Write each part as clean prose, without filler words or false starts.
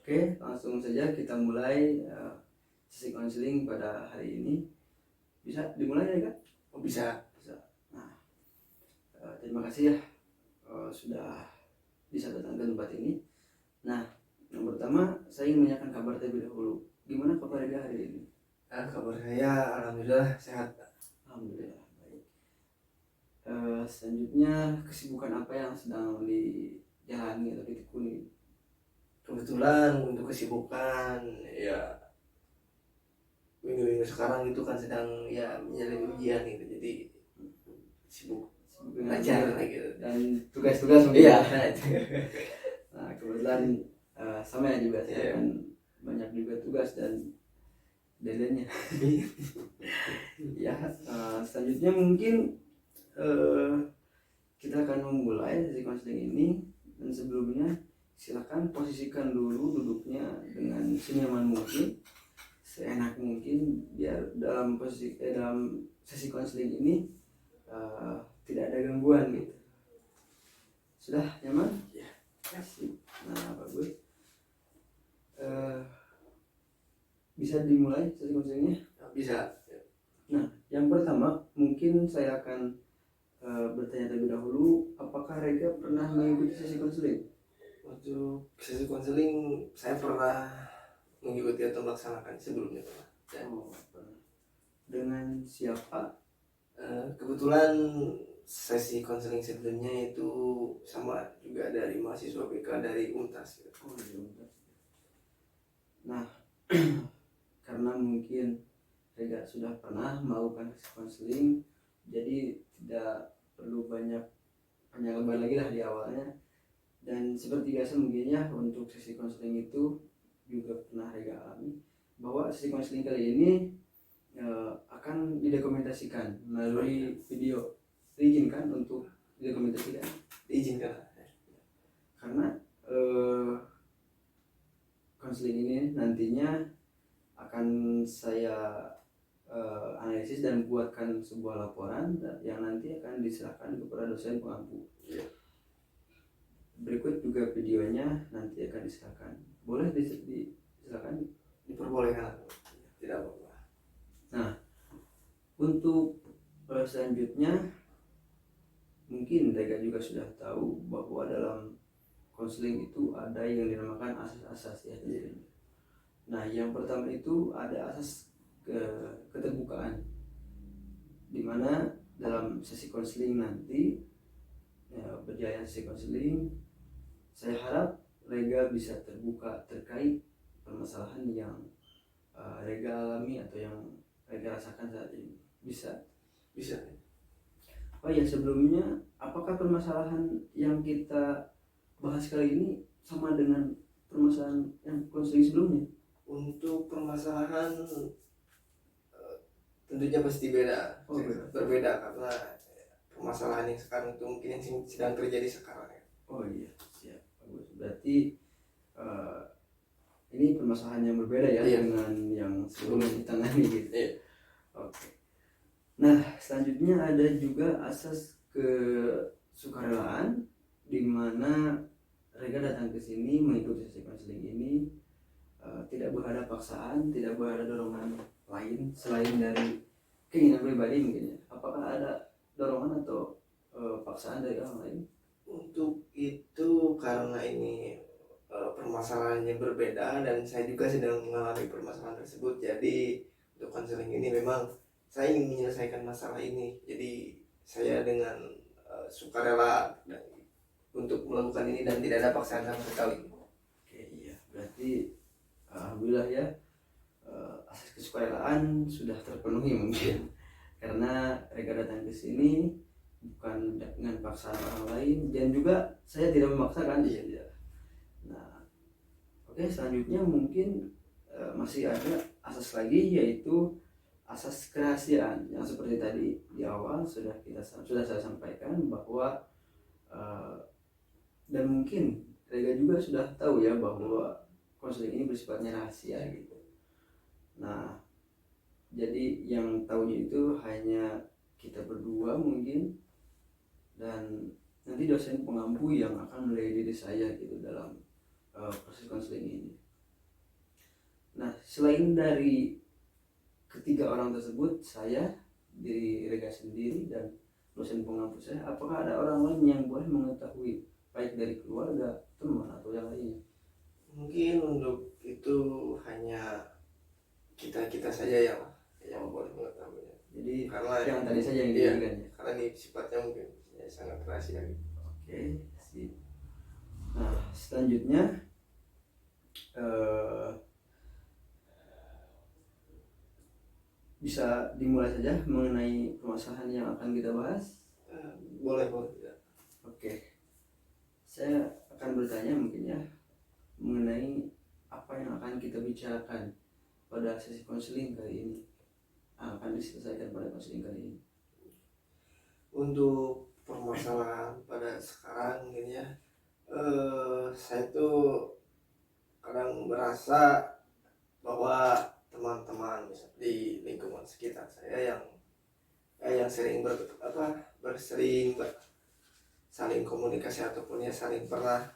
Oke, langsung saja kita mulai sesi konseling pada hari ini. Bisa dimulai ya Kak? Oh, bisa. Nah, terima kasih ya sudah bisa datang ke tempat ini. Nah, yang pertama saya ingin menanyakan kabar terlebih dahulu. Gimana kabar Ega hari ini? Kabar saya alhamdulillah sehat. Alhamdulillah baik. Selanjutnya kesibukan apa yang sedang dijalani atau ditekuni? Kebetulan untuk kesibukan ya minggu-minggu sekarang itu kan sedang ya menjalani ujian gitu, jadi sibuk belajar gitu dan tugas-tugas mungkin. Iya. Nah, kebetulan sama ya juga saya kan banyak juga tugas dan deadline-nya. Ya, selanjutnya mungkin kita akan memulai sesi konseling ini, dan sebelumnya silakan posisikan dulu duduknya dengan senyaman mungkin, seenak mungkin, biar dalam sesi konseling ini tidak ada gangguan gitu. Sudah nyaman? Ya. Sip. Nah, bagus. Bisa dimulai sesi konselingnya? Bisa. Nah, yang pertama mungkin saya akan bertanya terlebih dahulu, apakah Rega pernah mengikuti sesi konseling? Untuk sesi konseling saya pernah mengikuti atau melaksanakan sebelumnya pernah. Pernah. Dengan siapa? Kebetulan sesi konseling sebelumnya itu sama juga dari mahasiswa BK dari UNTAS gitu. Dari UNTAS. Nah, karena mungkin Rega sudah pernah melakukan sesi konseling, jadi tidak perlu banyak lebar lagi lah di awalnya. Dan seperti biasa mungkin ya, untuk sesi konseling itu juga pernah Rega alami bahwa sesi konseling kali ini akan didokumentasikan melalui video. Diizinkan untuk didokumentasikan? Diizinkan. Karena konseling ini nantinya akan saya analisis dan buatkan sebuah laporan yang nanti akan diserahkan kepada dosen pengampu. Berikut juga videonya nanti akan diserahkan. Boleh diserahkan? Diperbolehkan. Tidak apa-apa. Nah, untuk selanjutnya mungkin Rega juga sudah tahu bahwa dalam konseling itu ada yang dinamakan asas-asas ya. Nah, yang pertama itu ada asas keterbukaan, dimana dalam sesi konseling nanti berjalan sesi konseling, saya harap Rega bisa terbuka terkait permasalahan yang Rega alami atau yang Rega rasakan saat ini. Bisa? Oh ya, sebelumnya apakah permasalahan yang kita bahas kali ini sama dengan permasalahan yang konseling sebelumnya? Untuk permasalahan tentunya pasti beda. Berbeda karena permasalahan yang sekarang itu mungkin yang sedang terjadi sekarang. Oh iya, siap, bagus. Berarti ini permasalahan yang berbeda ya dengan yang sebelumnya ditangani gitu. Oke. Nah, selanjutnya ada juga asas kesukarelaan, di mana Rega datang ke sini mengikuti sesi konseling ini tidak berada paksaan, tidak berada dorongan lain selain dari keinginan pribadi mungkin ya. Apakah ada dorongan atau paksaan dari orang lain? Untuk itu karena ini permasalahannya berbeda dan saya juga sedang mengalami permasalahan tersebut, jadi untuk konseling ini memang saya ingin menyelesaikan masalah ini, jadi saya dengan sukarela untuk melakukan ini dan tidak ada paksaan sama sekali. Oke, iya, berarti alhamdulillah ya, asas kesukarelaan sudah terpenuhi mungkin karena Rega datang ke sini bukan dengan paksaan orang lain, dan juga saya tidak memaksakan. Nah, oke, selanjutnya mungkin masih ada asas lagi, yaitu asas kerahasiaan yang seperti tadi di awal sudah saya sampaikan bahwa dan mungkin Rega juga sudah tahu ya bahwa konseling ini bersifatnya rahasia gitu. Nah, jadi yang tahunya itu hanya kita berdua mungkin, dan nanti dosen pengampu yang akan menilai diri saya gitu dalam proses konseling ini. Nah, selain dari ketiga orang tersebut, saya, diri Rega sendiri, dan dosen pengampu saya, apakah ada orang lain yang boleh mengetahui, baik dari keluarga, teman, atau yang lainnya? Mungkin untuk itu hanya kita saja yang boleh mengetahuinya. Jadi Karena yang tadi saja yang iya, diberikan ya. karena ini sifatnya mungkin ya, sangat rahasia gitu. Oke, sip. Nah, selanjutnya eh, bisa dimulai saja mengenai permasalahan yang akan kita bahas. Boleh ya. Oke, saya akan bertanya mungkin ya mengenai apa yang akan kita bicarakan pada sesi konseling kali ini, akan diselesaikan pada konseling kali ini. Untuk permasalahan pada sekarang mungkin ya, saya tuh kadang merasa bahwa teman-teman di lingkungan sekitar saya yang sering saling komunikasi ataupun ya saling pernah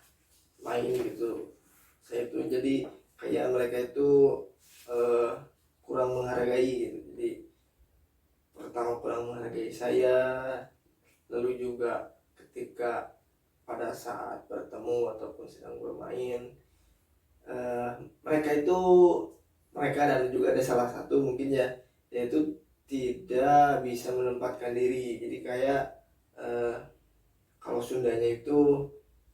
main gitu, saya tuh jadi kayak mereka itu eh, kurang menghargai gitu. Jadi pertama kurang menghargai saya, lalu juga ketika pada saat bertemu ataupun sedang bermain, eh, mereka itu mereka dan juga ada salah satu mungkin ya, yaitu tidak bisa menempatkan diri. Jadi kayak kalau Sundanya itu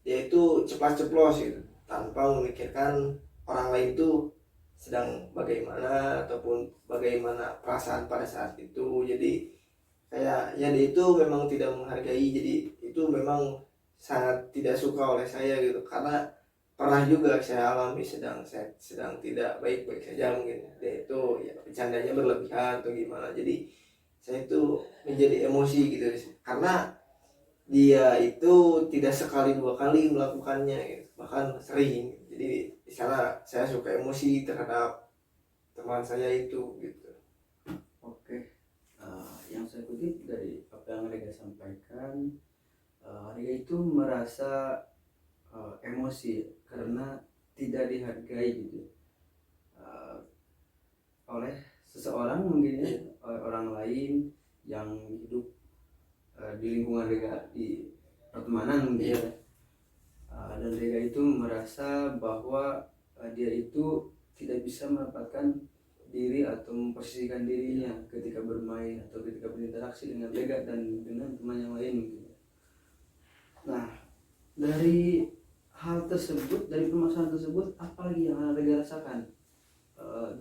dia itu ceplas-ceplos gitu, tanpa memikirkan orang lain itu sedang bagaimana ataupun bagaimana perasaan pada saat itu. Jadi kayak ya dia itu memang tidak menghargai, jadi itu memang sangat tidak suka oleh saya gitu. Karena pernah juga saya alami saya sedang tidak baik-baik saja mungkin ya. Dia itu ya bercandanya berlebihan atau gimana, jadi saya itu menjadi emosi gitu karena dia itu tidak sekali dua kali melakukannya gitu, bahkan sering. Jadi di sana saya suka emosi terhadap teman saya itu gitu. Oke, yang saya kutip dari apa yang Rega sampaikan, Rega itu merasa emosi karena tidak dihargai gitu oleh seseorang mungkin ya, oleh orang lain yang hidup di lingkungan Rega, di pertemanan mungkin ya. Dan Rega itu merasa bahwa dia itu tidak bisa menempatkan diri atau memposisikan dirinya ketika bermain atau ketika berinteraksi dengan Rega dan dengan teman yang lain gitu. Nah, dari hal tersebut, dari permasalahan tersebut, apa lagi yang Rega rasakan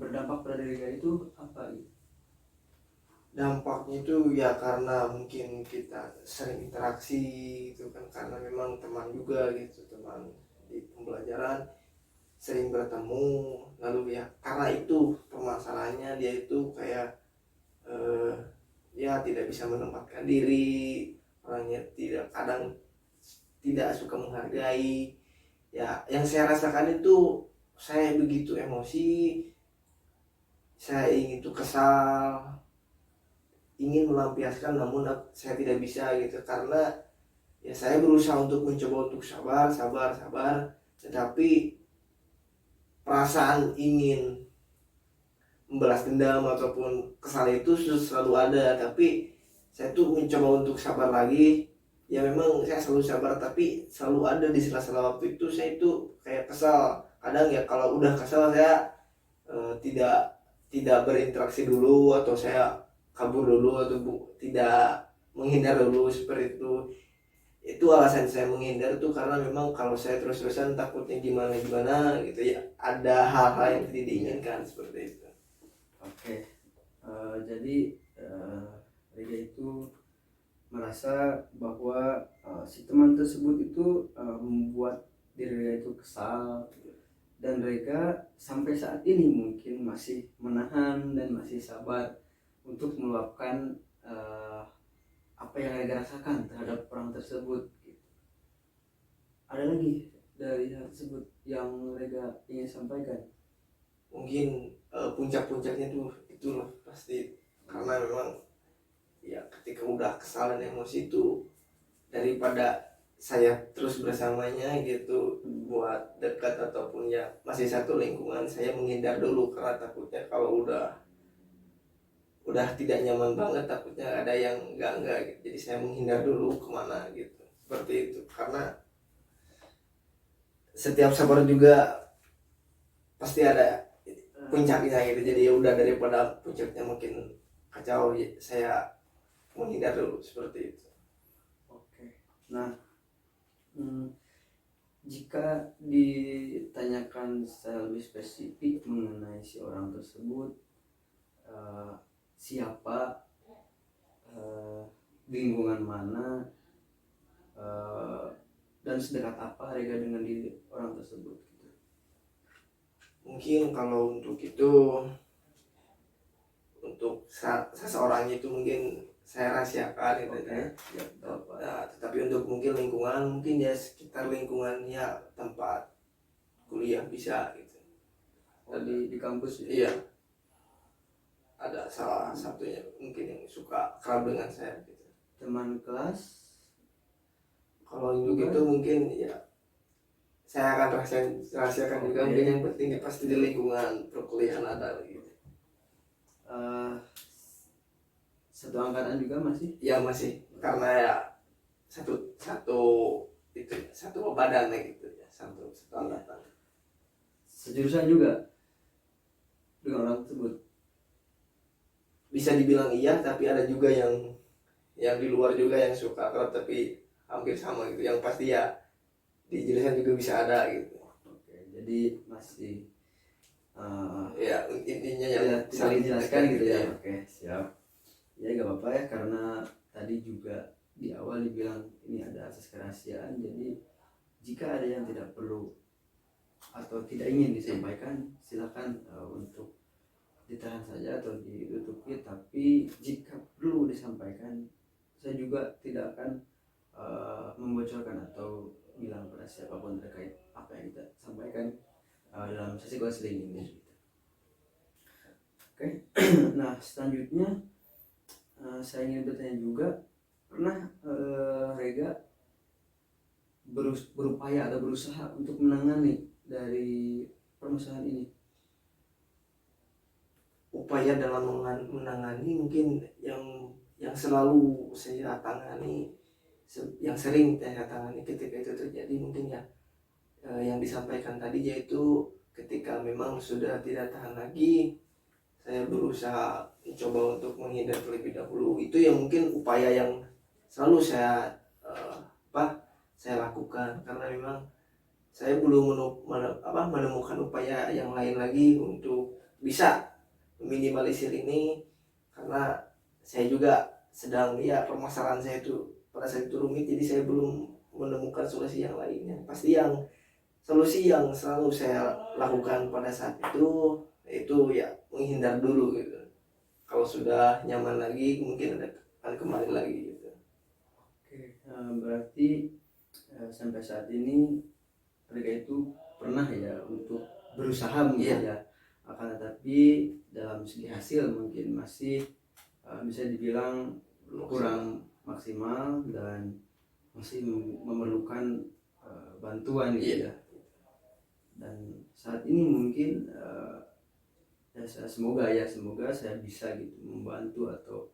berdampak pada Rega itu apa gitu? Dampaknya itu ya karena mungkin kita sering interaksi gitu kan, karena memang teman juga gitu, teman di pembelajaran sering bertemu. Lalu ya karena itu permasalahannya dia itu kayak ya tidak bisa menempatkan diri, orangnya kadang tidak suka menghargai. Ya yang saya rasakan itu saya begitu emosi, saya ingin tuh kesal, ingin melampiaskan, namun saya tidak bisa gitu. Karena ya saya berusaha untuk mencoba untuk sabar, tetapi perasaan ingin membalas dendam ataupun kesal itu selalu ada. Tapi saya tuh mencoba untuk sabar lagi, ya memang saya selalu sabar, tapi selalu ada di sela-sela waktu itu saya itu kayak kesal. Kadang ya kalau udah kesal saya tidak berinteraksi dulu, atau saya kabur dulu, atau tidak menghindar dulu seperti itu. Itu alasan saya menghindar tuh karena memang kalau saya terus-terusan takutnya gimana gitu ya, ada hal-hal yang tidak diinginkan seperti itu. Oke, jadi Rega itu merasa bahwa si teman tersebut itu membuat diri Rega itu kesal, dan Rega sampai saat ini mungkin masih menahan dan masih sabar untuk meluapkan apa yang Rega rasakan terhadap orang tersebut gitu. Ada lagi dari hal tersebut yang Rega ingin sampaikan? Mungkin puncak-puncaknya tuh itu loh pasti, karena memang ya ketika udah kesal dan emosi itu, daripada saya terus bersamanya gitu buat dekat ataupun ya masih satu lingkungan, saya menghindar dulu karena takutnya kalau udah tidak nyaman banget takutnya ada yang enggak gitu. Jadi saya menghindar dulu kemana gitu, seperti itu. Karena setiap sabar juga pasti ada puncaknya gitu, jadi ya udah daripada puncaknya makin kacau saya menghindar dulu seperti itu. Oke. Nah, jika ditanyakan secara lebih spesifik mengenai si orang tersebut, siapa, di lingkungan mana, dan sedekat apa Rega dengan diri orang tersebut gitu. Mungkin kalau untuk itu, untuk seseorang itu mungkin saya rahasiakan gitu ya. Ya, Nah, tetapi untuk mungkin lingkungan, mungkin ya sekitar lingkungan ya tempat kuliah bisa gitu. di kampus ya? Iya, ada salah satunya mungkin yang suka kerap dengan saya gitu. Teman kelas? Kalau untuk itu mungkin ya saya akan rahasiakan juga. Mungkin yang penting ya pasti di lingkungan perkuliahan ada gitu. Satu angkatan juga masih? Ya masih, karena ya satu itu satu badan gitu ya, satu angkatan. Sejurusan juga dengan orang tersebut? Bisa dibilang iya, tapi ada juga yang di luar juga yang suka kerap tapi hampir sama gitu. Yang pasti ya di jurusan juga bisa ada gitu. Oke, jadi masih ya intinya yang saling jelaskan gitu ya. Ya. Oke, siap. Ya gak apa-apa ya, karena tadi juga di awal dibilang ini ada asas kerahasiaan, jadi jika ada yang tidak perlu atau tidak ingin disampaikan silakan untuk ditahan saja atau ditutupi, tapi jika perlu disampaikan saya juga tidak akan membocorkan atau bilang pada siapapun terkait apa yang kita sampaikan dalam sesi konseling ini gitu. Oke. Nah, selanjutnya saya ingin bertanya juga, pernah Rega berupaya atau berusaha untuk menangani dari permasalahan ini? Upaya dalam menangani mungkin yang selalu saya tangani, yang sering saya tangani ketika itu terjadi mungkin ya yang disampaikan tadi, yaitu ketika memang sudah tidak tahan lagi, saya berusaha mencoba untuk menghindar terlebih dahulu. Itu yang mungkin upaya yang selalu saya saya lakukan, karena memang saya belum menemukan upaya yang lain lagi untuk bisa meminimalisir ini. Karena saya juga sedang ya permasalahan saya itu pada saat itu rumit, jadi saya belum menemukan solusi yang lainnya. Pasti yang solusi yang selalu saya lakukan pada saat itu ya menghindar dulu gitu. Kalau sudah nyaman lagi mungkin akan kembali lagi gitu. Oke, berarti sampai saat ini mereka itu pernah ya untuk berusaha mungkin ya, akan tetapi dalam segi hasil mungkin masih bisa dibilang kurang maksimal dan masih memerlukan bantuan gitu ya. Dan saat ini mungkin ya semoga saya bisa gitu membantu atau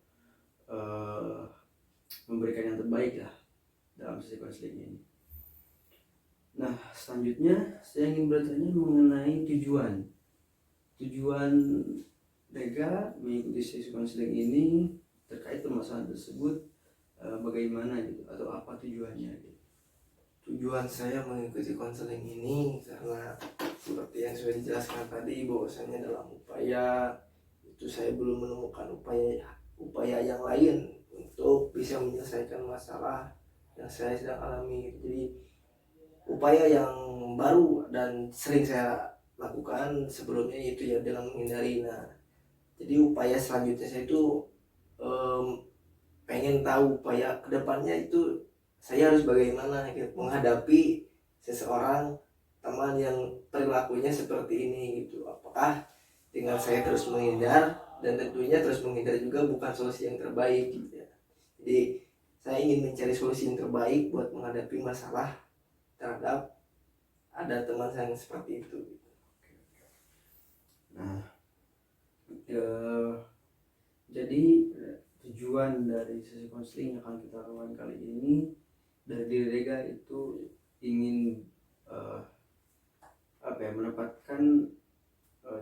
memberikan yang terbaik lah dalam sesi konseling ini. Nah, selanjutnya saya ingin bertanya mengenai tujuan Rega mengikuti sesi konseling ini terkait permasalahan tersebut, bagaimana gitu atau apa tujuannya gitu. Tujuan saya mengikuti konseling ini karena seperti yang sudah dijelaskan tadi, bahwasanya dalam upaya itu saya belum menemukan upaya yang lain untuk bisa menyelesaikan masalah yang saya sedang alami. Jadi upaya yang baru dan sering saya lakukan sebelumnya itu ya dalam menghindari. Nah, jadi upaya selanjutnya saya itu pengen tahu upaya kedepannya itu saya harus bagaimana gitu, menghadapi seseorang teman yang perilakunya seperti ini gitu. Apakah dengan saya terus menghindar, dan tentunya terus menghindar juga bukan solusi yang terbaik gitu ya. Jadi saya ingin mencari solusi yang terbaik buat menghadapi masalah terhadap ada teman saya yang seperti itu. Nah, jadi tujuan dari sesi konseling yang akan kita lakukan kali ini dari diri Rega itu ingin menempatkan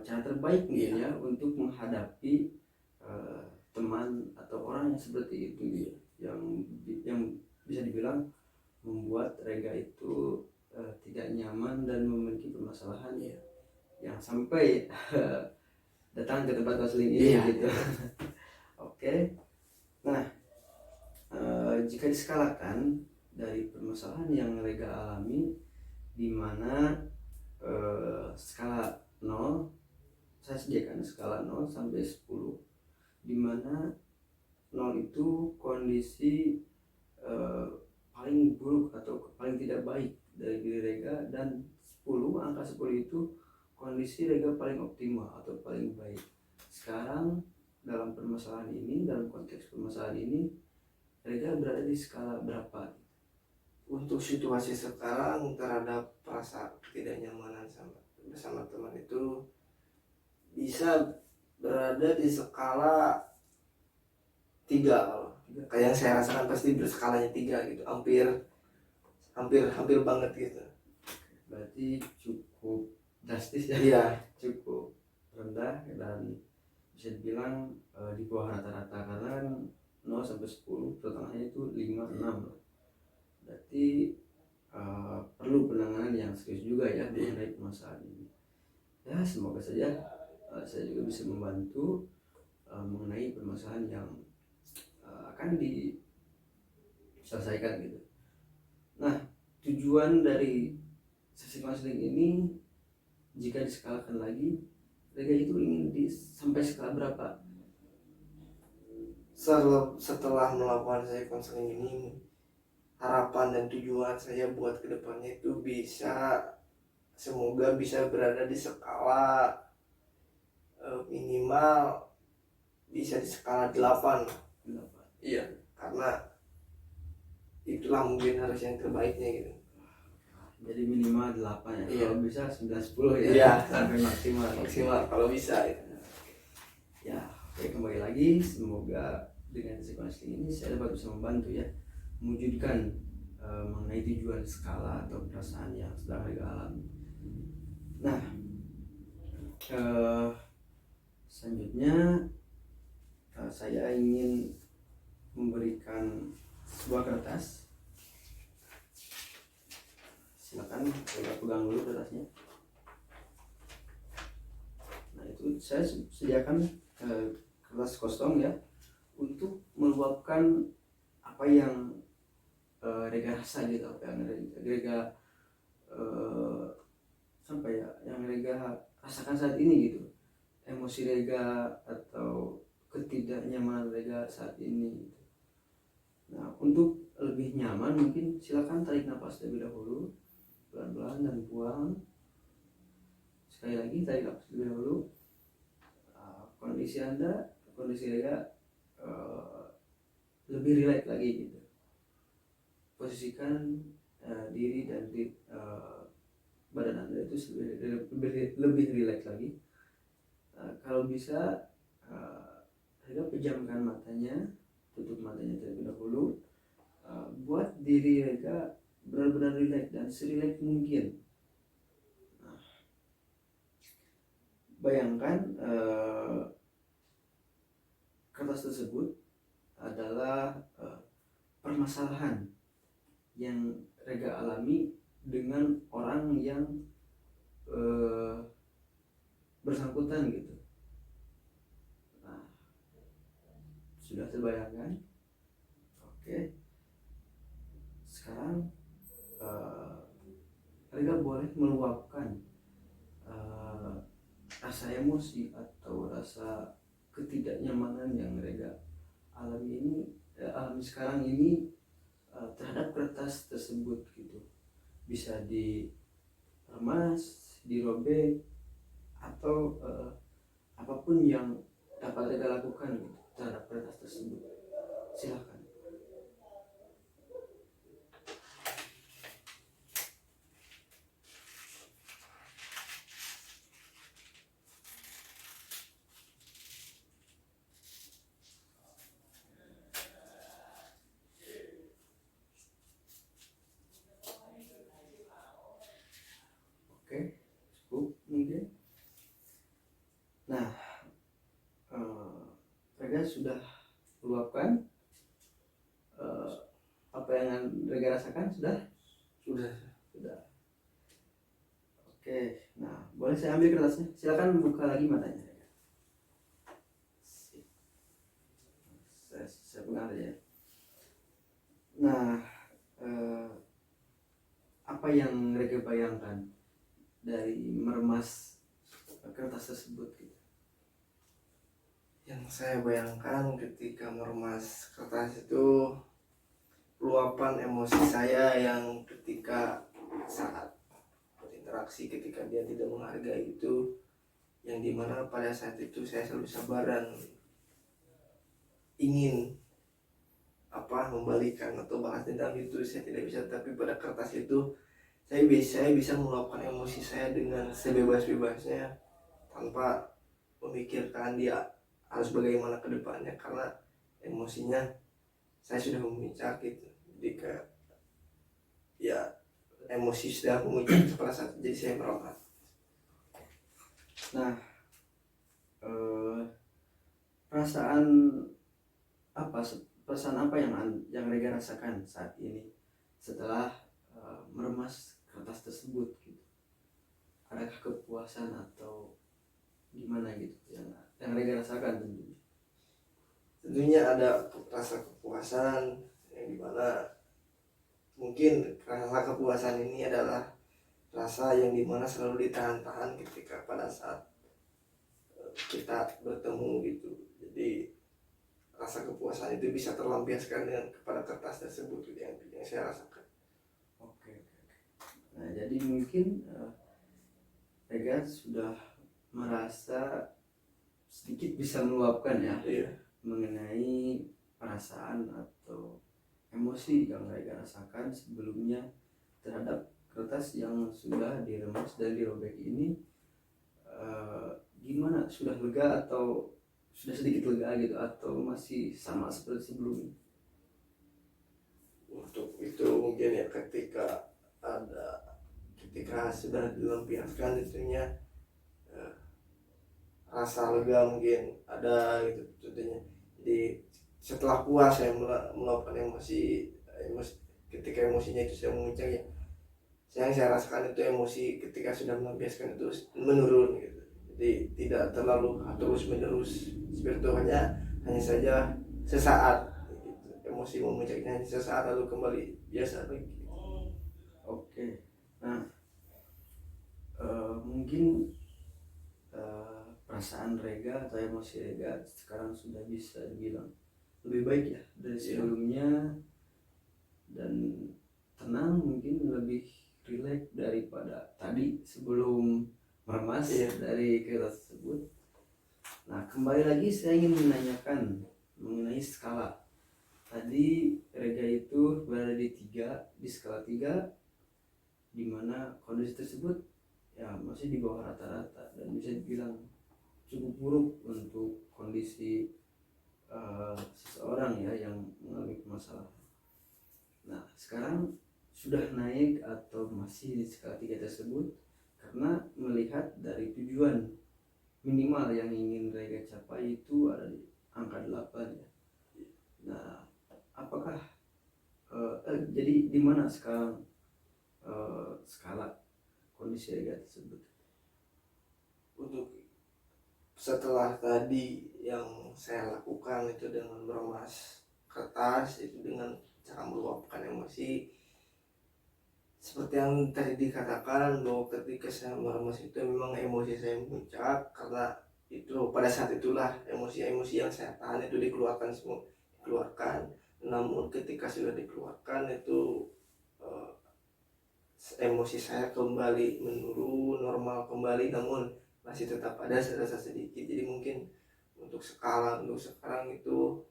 cara terbaik mungkin ya untuk menghadapi teman atau orang yang seperti itu yang bisa dibilang membuat Rega itu tidak nyaman dan memiliki permasalahan yang sampai datang ke tempat konseling ini gitu. Oke. Nah, jika diskalakan dari permasalahan yang Rega alami, di mana skala 0, saya sediakan skala 0 sampai 10, di mana 0 itu kondisi paling buruk atau paling tidak baik dari diri Rega, dan 10, angka 10 itu kondisi Rega paling optimal atau paling baik. Sekarang dalam permasalahan ini, dalam konteks permasalahan ini, Rega berada di skala berapa? Untuk situasi sekarang terhadap perasaan ketidaknyamanan bersama teman itu bisa berada di skala 3. Kayak yang saya rasakan pasti berskalanya 3 gitu, hampir banget gitu. Berarti cukup drastis ya. Iya. Cukup rendah dan bisa dibilang di bawah rata-rata, karena 0 sampai 10 pertengahannya itu 5, 6. Berarti perlu penanganan yang serius juga ya mengenai permasalahan ini. Ya, semoga saja saya juga bisa membantu mengenai permasalahan yang akan diselesaikan gitu. Nah, tujuan dari sesi konseling ini jika diskalakan lagi, Rega itu ingin sampai skala berapa? Setelah melakukan sesi konseling ini, harapan dan tujuan saya buat kedepannya itu semoga bisa berada di skala minimal bisa di skala 8. Iya, karena itulah mungkin harus yang terbaiknya gitu. Jadi minimal 8 ya. Iya. Kalau bisa 9, 10 ya. Iya. Sampai maksimal Kalau bisa ya. Ya, oke, kembali lagi, semoga dengan sesi konseling ini saya dapat bisa membantu ya mewujudkan mengenai tujuan skala atau perasaan yang sedang Rega alami. Nah, selanjutnya saya ingin memberikan sebuah kertas. Silakan Rega pegang dulu kertasnya. Nah, itu saya sediakan kertas kosong ya untuk meluapkan apa yang Rega rasa gitu, apa yang Rega sampai ya yang Rega rasakan saat ini gitu, emosi Rega atau ketidaknyamanan Rega saat ini gitu. Nah, untuk lebih nyaman mungkin silakan tarik nafas terlebih dahulu pelan-pelan dan buang. Sekali lagi tarik nafas terlebih dahulu. Kondisi Rega lebih rileks lagi gitu. Posisikan diri dan badan Anda itu lebih rileks lagi. Kalau bisa Rega pejamkan matanya, tutup matanya terlebih dahulu. Buat diri Rega benar-benar rileks dan serileks mungkin. Nah, bayangkan kertas tersebut adalah permasalahan yang Rega alami dengan orang yang bersangkutan gitu. Nah, sudah terbayangkan? Oke. Sekarang Rega boleh meluapkan rasa emosi atau rasa ketidaknyamanan yang Rega alami sekarang ini terhadap kertas tersebut gitu. Bisa diremas, dirobek, atau apapun yang dapat Rega lakukan gitu terhadap kertas tersebut. Silakan. sudah meluapkan apa yang Rega rasakan? Sudah. Oke, nah boleh saya ambil kertasnya? Silakan buka lagi matanya. Saya pegang aja. Nah, apa yang Rega bayangkan dari meremas kertas tersebut gitu? Yang saya bayangkan ketika meremas kertas itu luapan emosi saya yang ketika saat berinteraksi, ketika dia tidak menghargai itu, yang dimana pada saat itu saya selalu sabar dan ingin membalikan atau balas dendam itu saya tidak bisa, tapi pada kertas itu saya bisa meluapkan emosi saya dengan sebebas-bebasnya tanpa memikirkan dia harus bagaimana ke depannya, karena emosinya saya sudah memuncak gitu. Jadi ya emosi sudah memuncak pada saat jadi saya meronta. Nah, perasaan apa yang Rega rasakan saat ini setelah meremas kertas tersebut gitu? Adakah kepuasan atau gimana gitu yang Rega rasakan? Tentunya ada rasa kepuasan yang dimana mungkin rasa kepuasan ini adalah rasa yang dimana selalu ditahan-tahan ketika pada saat kita bertemu gitu. Jadi rasa kepuasan itu bisa terlampiaskan dengan kepada kertas tersebut gitu, yang saya rasakan. Oke. Nah, jadi mungkin Rega sudah merasa sedikit bisa meluapkan ya, mengenai perasaan atau emosi yang Rega rasakan sebelumnya terhadap kertas yang sudah diremas dan dirobek ini. Gimana, sudah lega atau sudah sedikit lega gitu, atau masih sama seperti sebelumnya? Untuk itu mungkin ya ketika sudah dilampiaskan itunya rasa lega mungkin ada gitu tentunya. Jadi setelah puas saya meluapkan emosi ketika emosinya itu sudah memuncak ya, yang saya rasakan itu emosi ketika sudah melampiaskan itu menurun gitu. Jadi tidak terlalu terus menerus seperti itu, hanya saja sesaat gitu. Emosi memuncaknya hanya sesaat lalu kembali biasa lagi. Oke. Nah, mungkin perasaan Rega atau emosi Rega sekarang sudah bisa dibilang lebih baik ya dari sebelumnya, dan tenang, mungkin lebih rileks daripada tadi sebelum meremas dari kertas tersebut. Nah, kembali lagi saya ingin menanyakan mengenai skala. Tadi Rega itu berada di skala 3, di mana kondisi tersebut ya masih di bawah rata-rata dan bisa dibilang cukup buruk untuk kondisi seseorang ya yang mengalami masalah. Nah, sekarang sudah naik atau masih di skala 3 tersebut karena melihat dari tujuan minimal yang ingin Rega capai itu ada di angka 8 ya. Nah, apakah jadi di mana sekarang skala kondisi Rega tersebut? Untuk setelah tadi yang saya lakukan itu dengan meremas kertas itu dengan cara meluapkan emosi, seperti yang tadi dikatakan bahwa ketika saya meremas itu memang emosi saya memuncak, karena itu pada saat itulah emosi-emosi yang saya tahan itu dikeluarkan semua. Namun ketika sudah dikeluarkan itu emosi saya kembali menurun, normal kembali, namun masih tetap ada rasa sedikit. Jadi mungkin untuk sekarang itu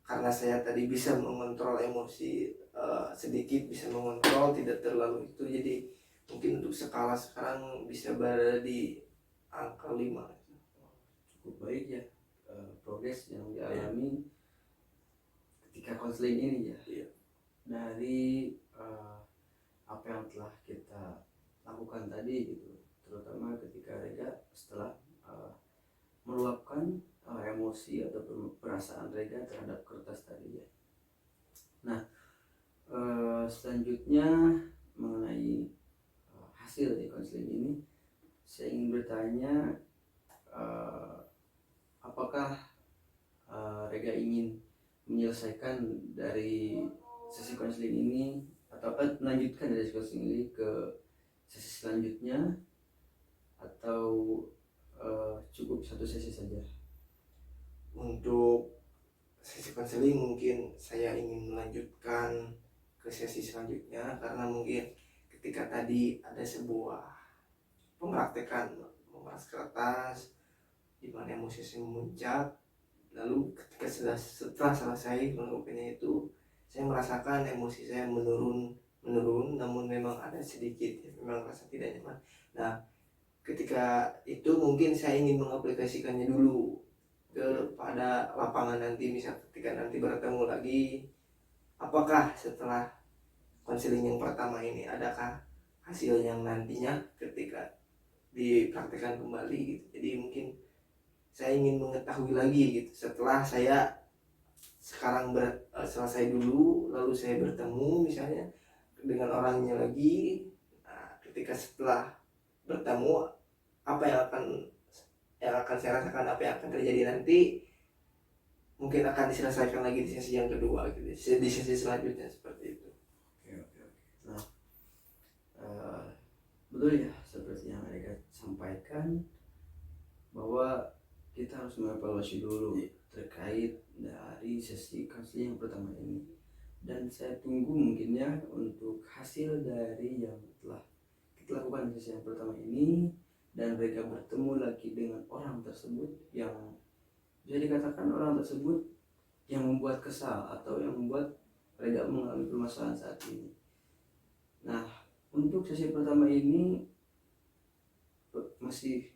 karena saya tadi bisa mengontrol emosi sedikit, bisa mengontrol tidak terlalu itu, jadi mungkin untuk skala sekarang bisa berada di angka 5. Cukup baik ya progres yang dialami ketika konseling ini ya. Dari apa yang telah kita lakukan tadi gitu, terutama ketika Rega setelah meluapkan emosi atau perasaan Rega terhadap kertas tadi ya. Nah, selanjutnya mengenai hasil dari konseling ini, saya ingin bertanya, apakah Rega ingin menyelesaikan dari sesi konseling ini atau melanjutkan dari sesi konseling ini ke sesi selanjutnya, atau cukup satu sesi saja? Untuk sesi konseling mungkin saya ingin melanjutkan ke sesi selanjutnya, karena mungkin ketika tadi ada sebuah pempraktekan memeras kertas di mana emosi saya memuncak, lalu ketika setelah selesai melakukannya itu, saya merasakan emosi saya menurun, namun memang ada sedikit memang rasa tidak nyaman. Nah, ketika itu mungkin saya ingin mengaplikasikannya dulu kepada lapangan nanti, misal ketika nanti bertemu lagi, apakah setelah konseling yang pertama ini adakah hasil yang nantinya ketika dipraktekkan kembali gitu. Jadi mungkin saya ingin mengetahui lagi gitu, setelah saya sekarang selesai dulu, lalu saya bertemu misalnya dengan orangnya lagi. Nah, ketika setelah bertemu, apa yang akan saya rasakan, apa yang akan terjadi nanti, mungkin akan diselesaikan lagi di sesi yang kedua gitu, di sesi selanjutnya, seperti itu. Oke. Nah, betul ya, seperti yang mereka sampaikan bahwa kita harus mengevaluasi dulu terkait dari sesi konseling yang pertama ini, dan saya tunggu mungkin ya untuk hasil dari yang telah kita lakukan sesi yang pertama ini, dan mereka bertemu lagi dengan orang tersebut yang bisa dikatakan orang tersebut yang membuat kesal atau yang membuat mereka mengalami permasalahan saat ini. Nah, untuk sesi pertama ini masih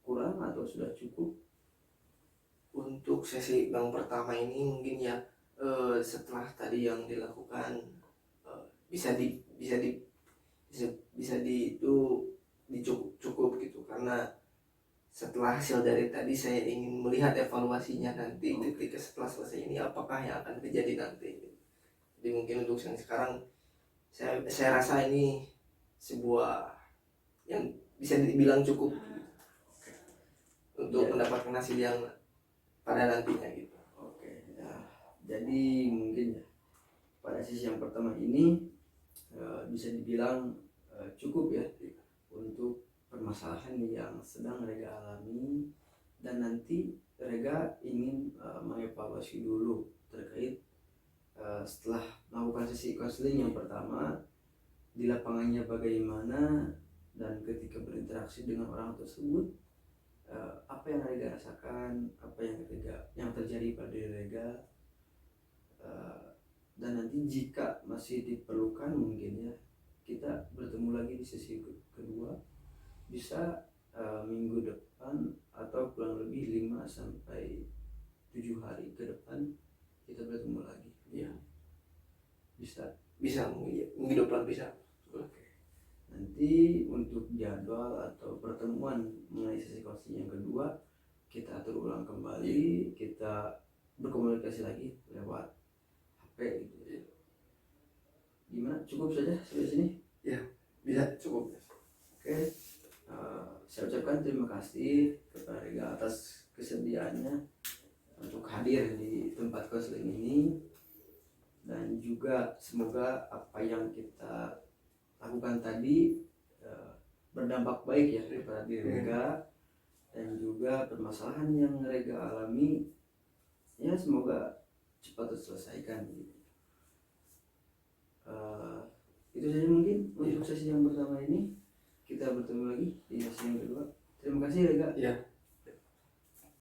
kurang atau sudah cukup? Untuk sesi yang pertama ini mungkin ya, setelah tadi yang dilakukan, bisa di itu cukup gitu, karena setelah hasil dari tadi saya ingin melihat evaluasinya nanti ketika setelah selesai ini, apakah yang akan terjadi nanti. Jadi mungkin untuk yang sekarang saya rasa ini sebuah yang bisa dibilang cukup untuk mendapatkan hasil yang pada nantinya gitu. Oke, ya. Jadi mungkin ya pada sesi yang pertama ini bisa dibilang cukup ya untuk permasalahan yang sedang Rega alami, dan nanti Rega ingin mengevaluasi dulu terkait setelah melakukan sesi konseling yang pertama di lapangannya bagaimana, dan ketika berinteraksi dengan orang tersebut apa yang Rega rasakan, apa yang terjadi pada diri Rega, dan nanti jika masih diperlukan mungkin ya kita bertemu lagi di sesi kedua, bisa minggu depan atau kurang lebih 5 sampai 7 hari ke depan kita bertemu lagi ya. Bisa minggu depan bisa. Oke. Nanti untuk jadwal atau pertemuan mengenai sesi coaching yang kedua kita atur ulang kembali, kita berkomunikasi lagi lewat HP gitu ya. Gimana, cukup saja sampai sini? Ya, bisa cukup. Oke, saya ucapkan terima kasih kepada Rega atas kesediaannya untuk hadir di tempat konseling ini, dan juga semoga apa yang kita lakukan tadi berdampak baik ya kepada diri Rega, dan juga permasalahan yang Rega alami ya semoga cepat terselesaikan gitu. Itu saja mungkin untuk sesi yang pertama ini. Kita bertemu lagi di sesi yang kedua. Terima kasih Rega. Ya.